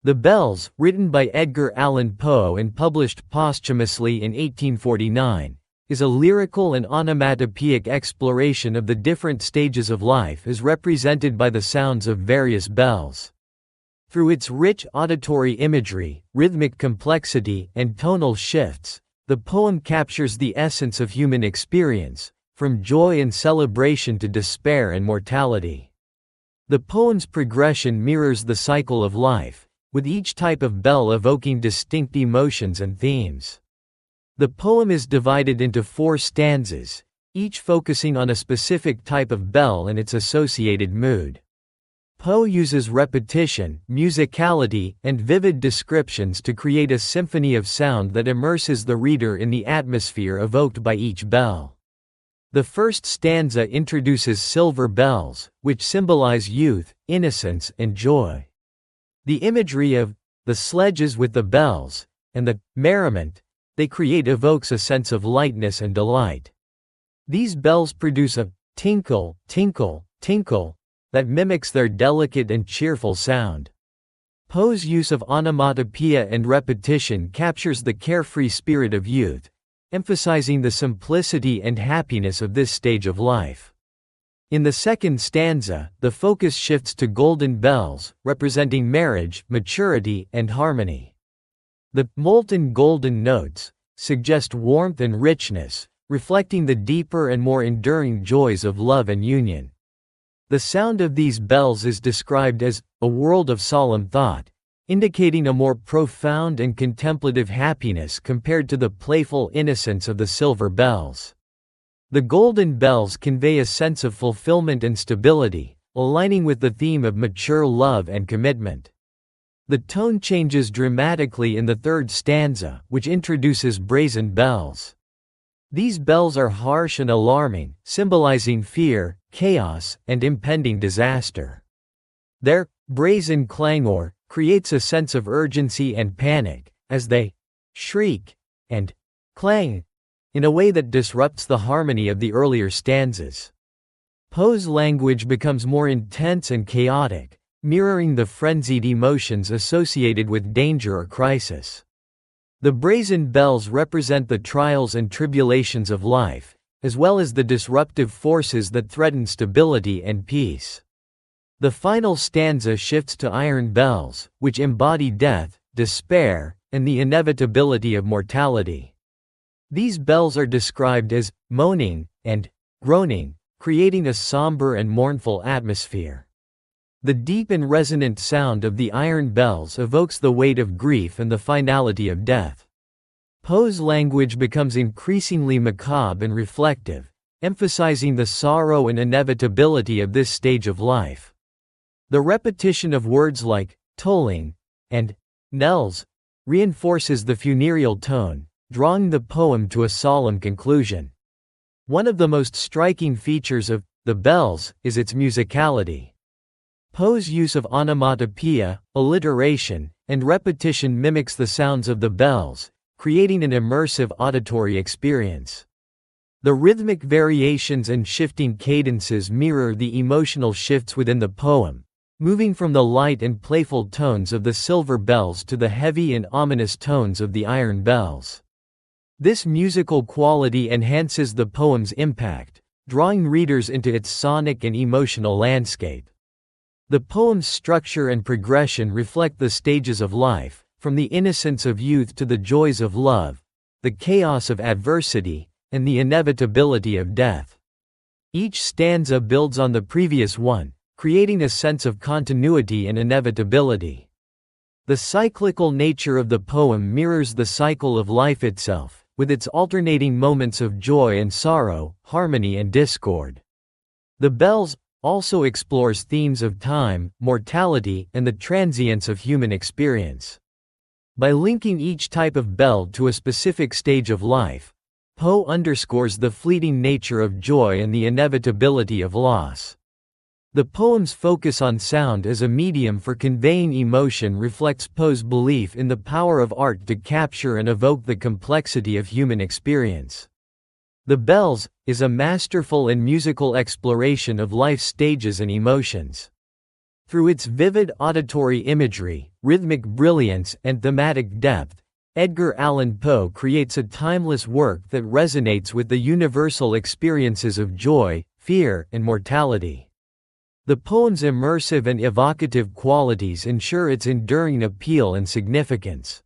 The Bells, written by Edgar Allan Poe and published posthumously in 1849, is a lyrical and onomatopoeic exploration of the different stages of life as represented by the sounds of various bells. Through its rich auditory imagery, rhythmic complexity, and tonal shifts, the poem captures the essence of human experience, from joy and celebration to despair and mortality. The poem's progression mirrors the cycle of life, with each type of bell evoking distinct emotions and themes. The poem is divided into 4 stanzas, each focusing on a specific type of bell and its associated mood. Poe uses repetition, musicality, and vivid descriptions to create a symphony of sound that immerses the reader in the atmosphere evoked by each bell. The first stanza introduces silver bells, which symbolize youth, innocence, and joy. The imagery of the sledges with the bells and the merriment they create evokes a sense of lightness and delight. These bells produce a tinkle, tinkle, tinkle that mimics their delicate and cheerful sound. Poe's use of onomatopoeia and repetition captures the carefree spirit of youth, emphasizing the simplicity and happiness of this stage of life. In the second stanza, the focus shifts to golden bells, representing marriage, maturity, and harmony. The molten golden notes suggest warmth and richness, reflecting the deeper and more enduring joys of love and union. The sound of these bells is described as a world of solemn thought, indicating a more profound and contemplative happiness compared to the playful innocence of the silver bells. The golden bells convey a sense of fulfillment and stability, aligning with the theme of mature love and commitment. The tone changes dramatically in the third stanza, which introduces brazen bells. These bells are harsh and alarming, symbolizing fear, chaos, and impending disaster. Their brazen clangor creates a sense of urgency and panic, as they shriek and clang in a way that disrupts the harmony of the earlier stanzas. Poe's language becomes more intense and chaotic, mirroring the frenzied emotions associated with danger or crisis. The brazen bells represent the trials and tribulations of life, as well as the disruptive forces that threaten stability and peace. The final stanza shifts to iron bells, which embody death, despair, and the inevitability of mortality. These bells are described as moaning and groaning, creating a somber and mournful atmosphere. The deep and resonant sound of the iron bells evokes the weight of grief and the finality of death. Poe's language becomes increasingly macabre and reflective, emphasizing the sorrow and inevitability of this stage of life. The repetition of words like tolling and knells reinforces the funereal tone, drawing the poem to a solemn conclusion. One of the most striking features of the bells is its musicality. Poe's use of onomatopoeia, alliteration, and repetition mimics the sounds of the bells, creating an immersive auditory experience. The rhythmic variations and shifting cadences mirror the emotional shifts within the poem, moving from the light and playful tones of the silver bells to the heavy and ominous tones of the iron bells. This musical quality enhances the poem's impact, drawing readers into its sonic and emotional landscape. The poem's structure and progression reflect the stages of life, from the innocence of youth to the joys of love, the chaos of adversity, and the inevitability of death. Each stanza builds on the previous one, creating a sense of continuity and inevitability. The cyclical nature of the poem mirrors the cycle of life itself, with its alternating moments of joy and sorrow, harmony and discord. The Bells also explores themes of time, mortality, and the transience of human experience. By linking each type of bell to a specific stage of life, Poe underscores the fleeting nature of joy and the inevitability of loss. The poem's focus on sound as a medium for conveying emotion reflects Poe's belief in the power of art to capture and evoke the complexity of human experience. The Bells is a masterful and musical exploration of life's stages and emotions. Through its vivid auditory imagery, rhythmic brilliance, and thematic depth, Edgar Allan Poe creates a timeless work that resonates with the universal experiences of joy, fear, and mortality. The poem's immersive and evocative qualities ensure its enduring appeal and significance.